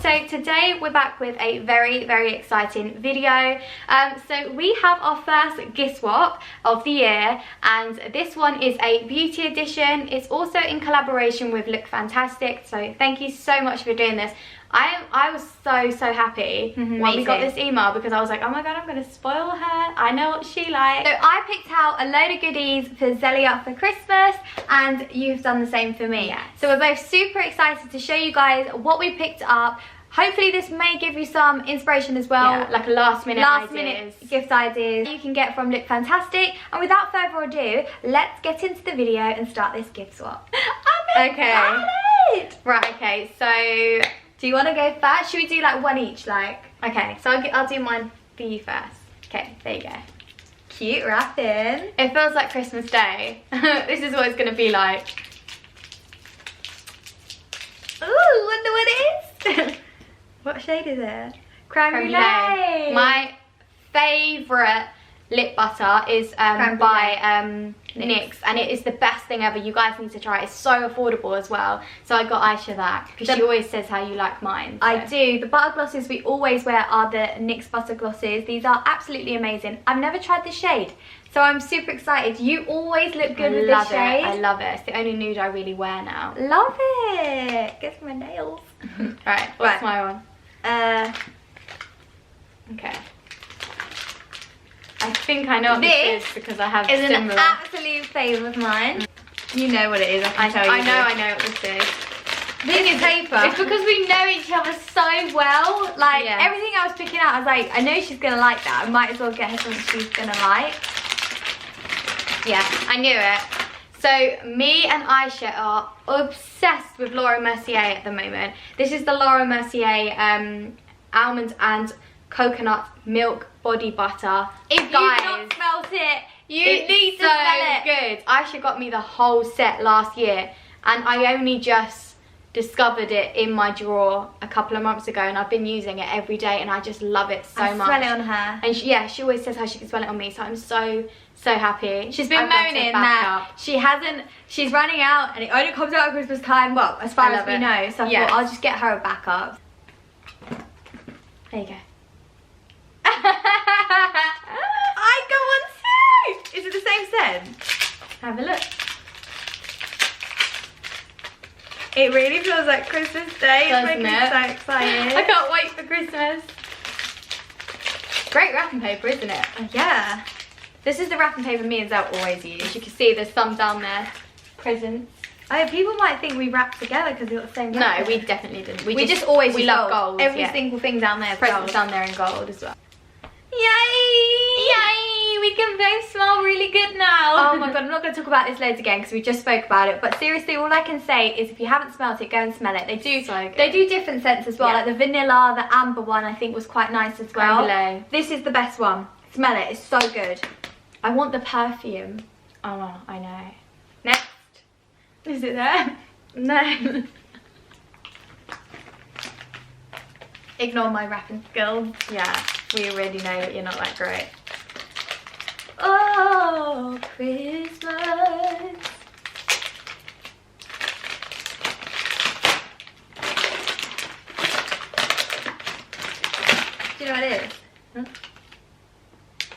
channel. So today we're back with a very exciting video. So we have our first gift swap of the year, and this one is a beauty edition. It's also in collaboration with Look Fantastic, so thank you so much for doing this. I was so happy when we got this email, because I was like, oh my god, I'm gonna spoil her. I know what she likes. So I picked out a load of goodies for Zeliha for Christmas, and you've done the same for me. Yes. So we're both super excited to show you guys what we picked up. Hopefully this may give you some inspiration as well, like last minute gift ideas you can get from Look Fantastic. And without further ado, let's get into the video and start this gift swap. I'm excited! Right, okay, so do you want to go first? Should we do like one each? Like, okay, so I'll do mine for you first. Okay, there you go. Cute wrapping. It feels like Christmas Day. This is what it's going to be like. Ooh, wonder what it is. What shade is it? Creme Brulee. My favourite lip butter is by Nyx, and it is the best thing ever. You guys need to try it. It's so affordable as well. So I got Ayse that, because she always says how you like mine. So. I do. The butter glosses we always wear are the Nyx Butter Glosses. These are absolutely amazing. I've never tried this shade, so I'm super excited. You always look good with this shade. I love it. It's the only nude I really wear now. Love it. Gets my nails. Right, what's my one? Okay. I think I know what this is, because I have similar. This is an absolute favourite of mine. You know what it is, I know what this is. This is paper. It's because we know each other so well. Like, everything I was picking out, I was like, I know she's going to like that. I might as well get her something she's going to like. Yeah, I knew it. So, me and Ayse are obsessed with Laura Mercier at the moment. This is the Laura Mercier almond and coconut milk body butter. If you've not smelled it, you need to smell it. It's so good. Ayse got me the whole set last year, and I only just discovered it in my drawer a couple of months ago, and I've been using it every day, and I just love it so much. I smell it on her. And she always says how she can smell it on me, so I'm so happy. She's been moaning that she's running out, and it only comes out at Christmas time, well, as far as we know, so I thought I'll just get her a backup. There you go. I got one too! Is it the same scent? Have a look. It really feels like Christmas Day. It's making me so excited. I can't wait for Christmas. Great wrapping paper, isn't it? Yeah. This is the wrapping paper me and Zel always use. As you can see, there's some down there. Presents. Oh, people might think we wrapped together because we got the same wrap. No, we definitely didn't. We just always love gold. Every single thing down there is presents down there in gold as well. Yay! Yay! We can both smell really good now. Oh my god, I'm not going to talk about this loads again because we just spoke about it. But seriously, all I can say is if you haven't smelled it, go and smell it. They do They do different scents as well. Like the vanilla, the amber one I think was quite nice as well. This is the best one. Smell it. It's so good. I want the perfume. Oh, well, I know. Next. Is it there? No. Ignore my wrapping skills. Yeah, we already know that you're not that great. Oh, Christmas. Do you know what it is? Huh?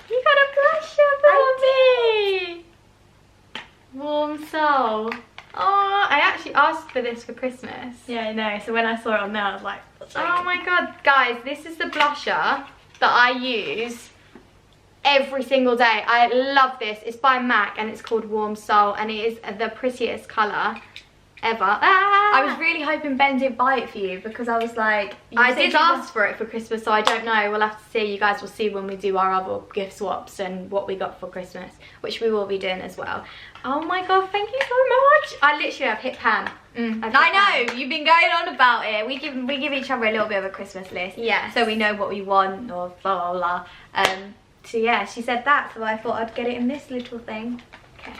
You got a blusher for me! Warm Soul. Oh, I actually asked for this for Christmas. Yeah, I know. So when I saw it on there, I was like, oh my god, guys, this is the blusher that I use every single day. I love this. It's by MAC and it's called Warm Soul, and it is the prettiest colour ever. I was really hoping Ben did buy it for you, because I was like, I did ask for it for Christmas, so I don't know. We'll have to see. You guys will see when we do our other gift swaps and what we got for Christmas, which we will be doing as well. Oh my god, thank you so much. I literally have hit pan. I know, you've been going on about it. We give each other a little bit of a Christmas list. Yeah. So we know what we want, or blah blah blah. So yeah, she said that, so I thought I'd get it in this little thing. Okay.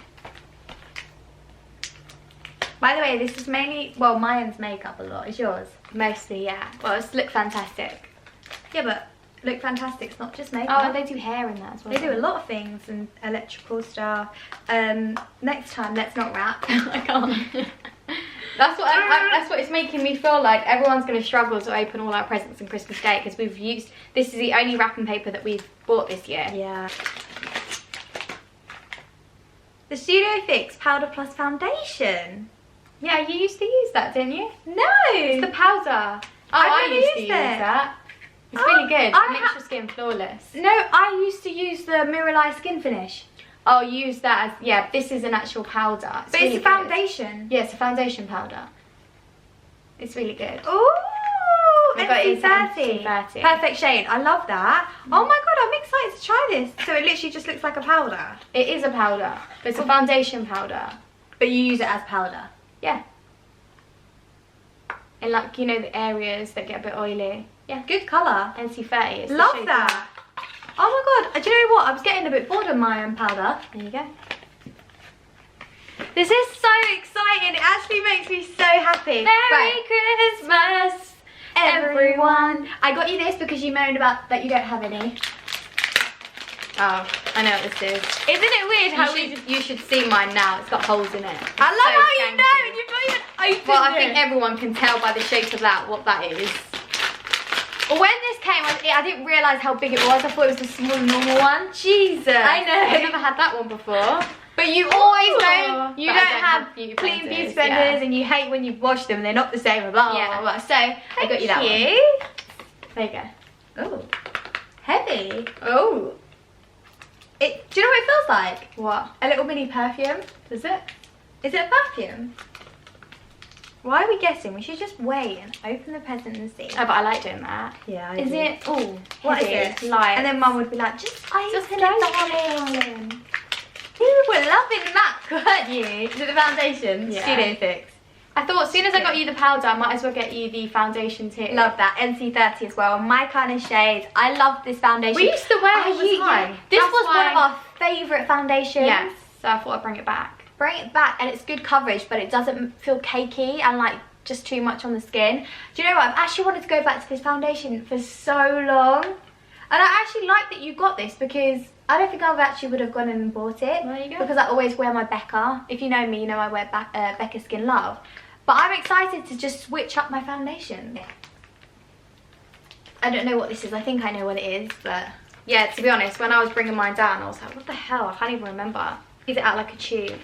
By the way, this is mainly, well, mine's makeup a lot. Is yours? Mostly, yeah. Well, it's Look Fantastic. Yeah, but Look Fantastic's not just makeup. Oh, and they do hair in that as well. They do a lot of things, and electrical stuff. Next time, let's not wrap. I can't. That's what it's making me feel like. Everyone's going to struggle to open all our presents on Christmas Day because this is the only wrapping paper that we've bought this year. Yeah. The Studio Fix Powder Plus Foundation. Yeah, you used to use that, didn't you? No. It's the powder. Oh, I used to use that. It's really good. It makes your skin flawless. No, I used to use the Mirror Light Skin Finish. Oh, you use that as, yeah, this is an actual powder. But really it's a foundation. Yeah, it's a foundation powder. It's really good. Ooh, NC30. Perfect shade. I love that. Oh my god, I'm excited to try this. So it literally just looks like a powder. It is a powder, but it's a foundation powder. But you use it as powder? Yeah. And like, you know, the areas that get a bit oily. Yeah. Good colour. NC30. Love that. Oh my god, do you know what? I was getting a bit bored of my own powder. There you go. This is so exciting. It actually makes me so happy. Merry Christmas, everyone. I got you this because you moaned about that you don't have any. Oh, I know what this is. Isn't it weird how you should see mine now. It's got holes in it. I love how you know and you've not even opened it. Well, I think everyone can tell by the shape of that what that is. When this came, I didn't realise how big it was. I thought it was the small normal one. Jesus. I know. I've never had that one before. But you always know you don't have clean beauty blenders and you hate when you wash them and they're not the same, blah, blah, blah. So, I got you that one. There you go. Oh, heavy. Oh. Do you know what it feels like? What? A little mini perfume. Does it? Is it a perfume? Why are we guessing? We should just wait and open the present and see. Oh, but I like doing that. Yeah, I do. it? Oh, what is it? Light. And then Mum would be like, just open it, darling. You were loving that, weren't you? Is it the foundation? Yeah. Studio Fix. I thought as soon as I got you the powder, I might as well get you the foundation too. Love that. NC30 as well. My kind of shades. I love this foundation. We used to wear it all the time. Yeah. This was one of our favourite foundations. Yes, so I thought I'd bring it back. Bring it back, and it's good coverage, but it doesn't feel cakey and like just too much on the skin. Do you know what? I've actually wanted to go back to this foundation for so long. And I actually like that you got this because I don't think I actually would have gone in and bought it. There you go. Because I always wear my Becca. If you know me, you know I wear Becca Skin Love. But I'm excited to just switch up my foundation. I don't know what this is. I think I know what it is, but... Yeah, to be honest, when I was bringing mine down, I was like, what the hell? I can't even remember. Use it out like a tube.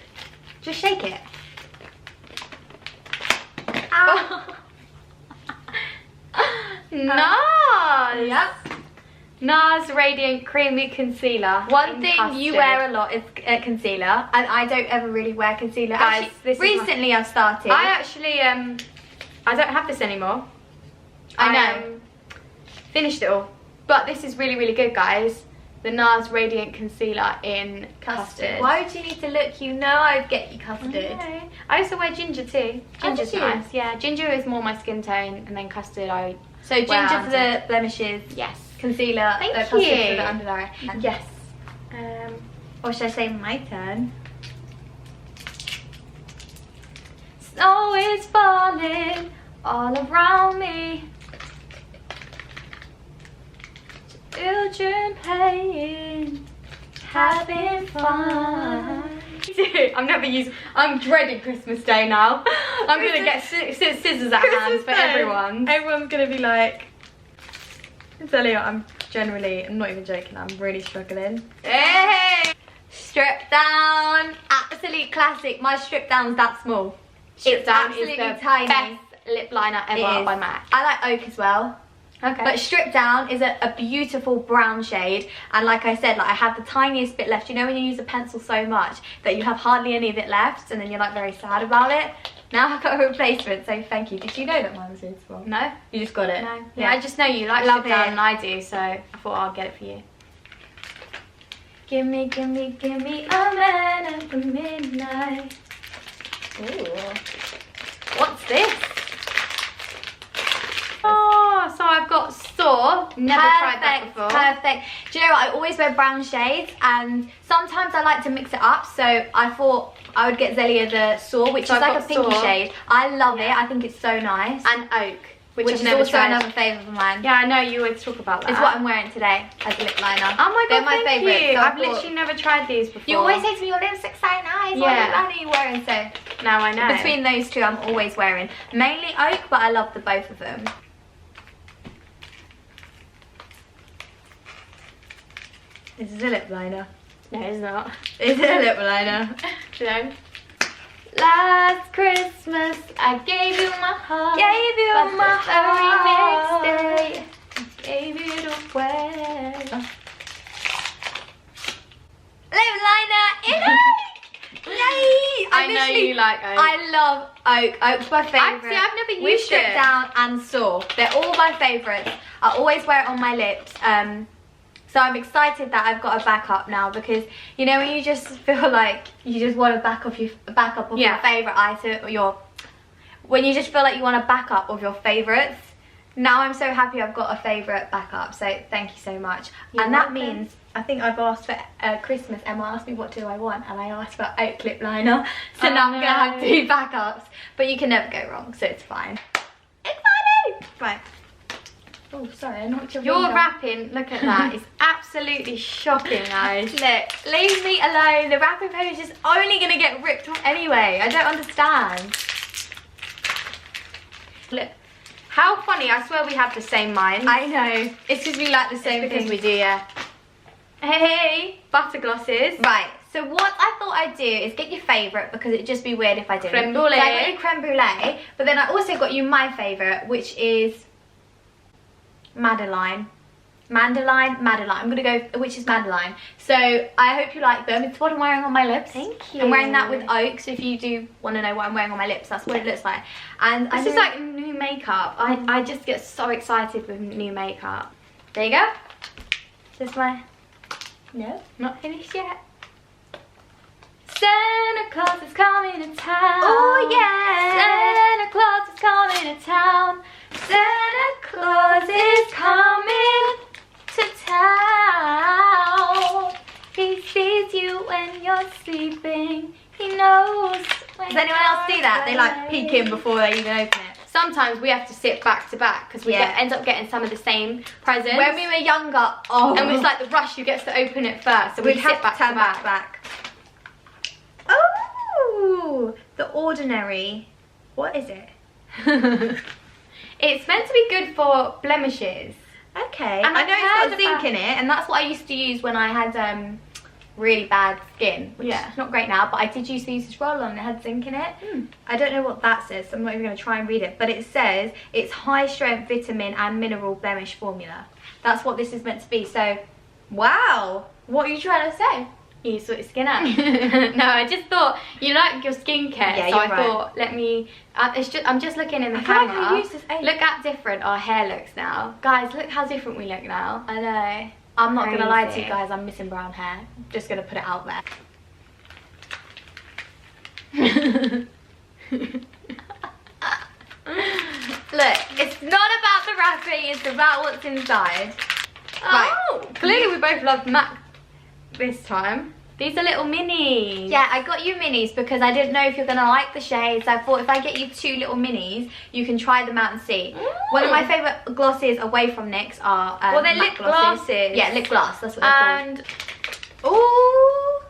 Just shake it. Ow. Nars! Yep. Nars Radiant Creamy Concealer. One thing you wear a lot is concealer, and I don't ever really wear concealer. Guys, actually, recently I've started. I actually, I don't have this anymore. I know. Finished it all. But this is really, really good, guys. The Nars Radiant Concealer in Custard. Why would you need to look? You know I'd get you custard. Okay. I also wear ginger too. Ginger's nice. Yeah, ginger is more my skin tone, and then custard I So ginger for the blemishes. Yes. Concealer. Thank you. Custard for the under eye. Yes. Or should I say my turn? Snow is falling all around me. Children playing, having fun. I'm dreading Christmas Day now. I'm gonna get scissors at hand for everyone. Everyone's gonna be like, Zeliha, I'm not even joking, I'm really struggling. Hey! Strip down, absolute classic. My strip down's that small. Strip down absolutely is the tiny. best lip liner ever by MAC. I like Oak as well. Okay. But Strip Down is a beautiful brown shade, and like I said, like I have the tiniest bit left. You know when you use a pencil so much that you have hardly any of it left, and then you're like very sad about it? Now I've got a replacement, so thank you. Did you know that mine was beautiful? No. You just got it? No. Yeah, I just know you like Strip Down and I do, so I thought I'll get it for you. Give me a man after midnight. Ooh. What's this? Oh, so I've got Soar. Never tried that before. Perfect. Do you know what? I always wear brown shades, and sometimes I like to mix it up. So I thought I would get Zeliha the Soar, which is like a pinky shade. I love it. I think it's so nice. And Oak. which is also another favourite of mine. Yeah, I know, you always talk about that. It's what I'm wearing today as a lip liner. Oh my god, they're my favourite. So I've literally never tried these before. You always say to me, your lipstick's so nice. What lip liner are you wearing? So now I know. Between those two, I'm always wearing mainly Oak, but I love the both of them. This is a lip liner. No, it's not. It's a lip liner. No. Last Christmas, I gave you my heart. Gave you my heart. Very next day, I gave it away. Lip liner in Oak! Yay! I know you like Oak. I love Oak. Oak's my favourite. I've never used With Strip it. Down and Soar. They're all my favourites. I always wear it on my lips. So I'm excited that I've got a backup now, because you know when you just feel like you just want a backup of your favourite item, or when you just feel like you want a backup of your favourites. Now I'm so happy I've got a favourite backup, so thank you so much. And that means, I think I've asked for Christmas, Emma asked me what do I want, and I asked for Oak lip liner. So now I'm going to have 2 backups, but you can never go wrong, so it's fine. Exciting! Right. Oh, sorry, I knocked your Your finger. wrapping, look at that, it's absolutely shocking, guys. Look, leave me alone. The wrapping paper is just only going to get ripped off anyway. I don't understand. Look, how funny, I swear we have the same minds. I know. It's because we like the same because thing. we do, yeah. Hey, butter glosses. Right, so what I thought I'd do is get your favourite, because it'd just be weird if I didn't. Creme brulee. So I got you creme brulee, but then I also got you my favourite, which is Madeline. Madeline. I'm gonna go, which is Madeline. So I hope you like them. It's what I'm wearing on my lips. Thank you. I'm wearing that with Oak, so if you do want to know what I'm wearing on my lips, that's what it looks like. And this is like new makeup. I just get so excited with new makeup. There you go. This my... No, Not finished yet. Santa Claus is coming to town. Oh yeah. Santa Claus is coming to town. Santa Claus is coming to town. He sees you when you're sleeping. He knows when. Does anyone else do that? They like peek in before they even open it. Sometimes we have to sit back to back because we end up getting some of the same presents. When we were younger, and it's like the rush, you get to open it first, so we sit back to back. Oh, The Ordinary. What is it? It's meant to be good for blemishes. Okay. And I know it's got zinc in it, and that's what I used to use when I had really bad skin, which is not great now, but I did used to use this roll-on and it had zinc in it. I don't know what that says, so I'm not even going to try and read it, but it says it's high-strength vitamin and mineral blemish formula. That's what this is meant to be. So, wow, what are you trying to say? You sort your skin out. No, I just thought you like your skincare, so I thought let me. I'm just looking in the camera. Like I used this look how different our hair looks now, guys. Look how different we look now. I know. I'm not gonna lie to you guys. I'm missing brown hair. I'm just gonna put it out there. Look, it's not about the wrapping. It's about what's inside. Oh, clearly we both love MAC this time. These are little minis. Yeah, I got you minis because I didn't know if you're going to like the shades. I thought if I get you 2 little minis, you can try them out and see. One of my favourite glosses away from NYX are well, they're MAC lip glosses. Yeah, lip gloss. That's what they're called. Ooh,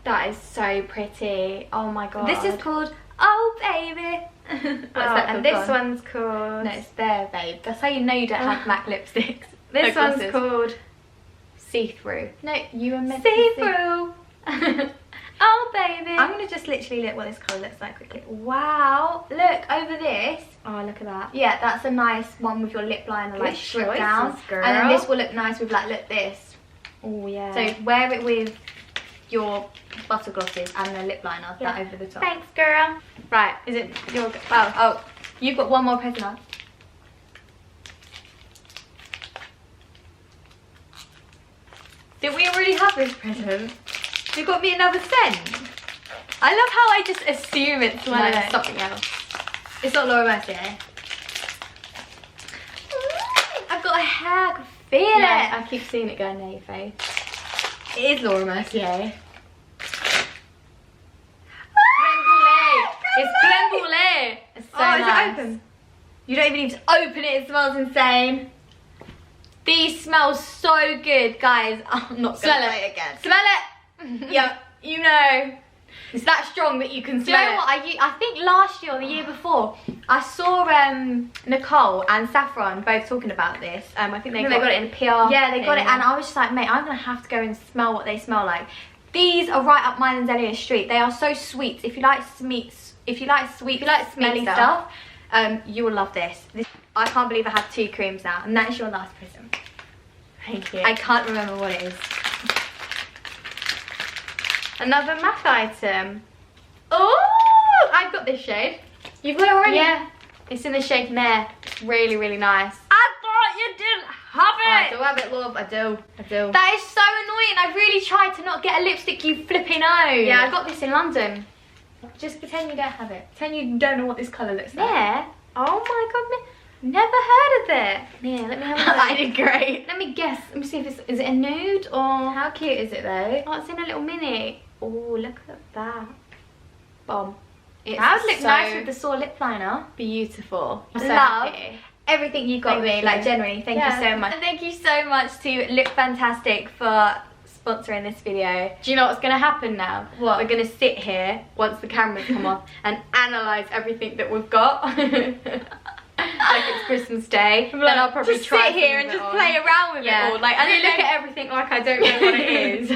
that is so pretty. Oh my god. This is called Oh Baby. And this one's called... No, it's there, babe. That's how you know you don't have MAC lipsticks. This one's called See-Through. No, you were meant See-Through. Oh, baby. I'm going to just literally look what this colour looks like quickly. Wow. Look, over this. Oh, look at that. Yeah, that's a nice one with your lip liner like stripped down. Girl. And then this will look nice with like, look this. Oh, yeah. So wear it with your butter glosses and the lip liner, that over the top. Thanks, girl. Right, is it your... Oh, you've got one more present on. Did we already have this present? You got me another scent. I love how I just assume it's one of something else. It's not Laura Mercier. I've got a hair, I can feel it. I keep seeing it going near your face. It is Laura Mercier. Creme brulee. It's creme brulee. It's so nice. Is it open? You don't even need to open it, it smells insane. These smell so good, guys. I'm not gonna say it again. Smell it! Yeah, you know. It's that strong that you can smell it. Do you know what? I think last year or the year before, I saw Nicole and Saffron both talking about this. I think they got it in a PR. Yeah, they got it, and I was just like, mate, I'm gonna have to go and smell what they smell like. These are right up mine and Zeliha's street. They are so sweet. If you like sweet, smelly stuff, you will love this. I can't believe I have 2 creams now, and that is your last present. Thank you. I can't remember what it is. Another MAC item. Oh, I've got this shade. You've got it already? Yeah. It's in the shade Mare. It's really, really nice. I thought you didn't have it. I do have it, love. I do. That is so annoying. I really tried to not get a lipstick, you flipping know. Yeah, I got this in London. Just pretend you don't have it. Pretend you don't know what this colour looks like. Yeah. Oh my god, never heard of it. Yeah, let me have a look. I did great. Let me guess. Let me see if is it a nude or... How cute is it though? Oh, it's in a little mini. Oh, look at that. Bomb. That would look nice with the Soar lip liner. Beautiful. I'm so Love happy. everything you got me. Like, genuinely, thank you so much. And thank you so much to Look Fantastic for sponsoring this video. Do you know what's going to happen now? What? We're going to sit here once the cameras come off and analyse everything that we've got. Like it's Christmas Day. Then I'll probably just try sit here and just play around with it all. Like, and then look at everything like I don't know what it is.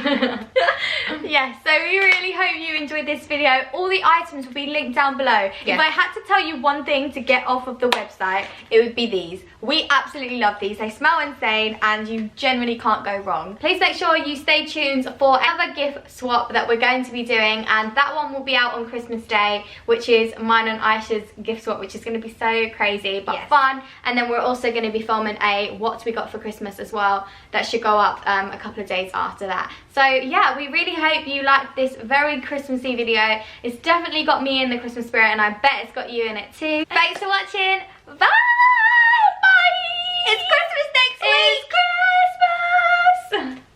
Yeah, so we really hope you enjoyed this video. All the items will be linked down below. Yeah. If I had to tell you one thing to get off of the website, it would be these. We absolutely love these. They smell insane and you genuinely can't go wrong. Please make sure you stay tuned for another gift swap that we're going to be doing, and that one will be out on Christmas Day, which is mine and Ayse's gift swap, which is going to be so crazy but fun. And then we're also going to be filming a what we got for Christmas as well. That should go up a couple of days after that. So yeah, we really hope you liked this very Christmassy video. It's definitely got me in the Christmas spirit, and I bet it's got you in it too. Thanks for watching. Bye!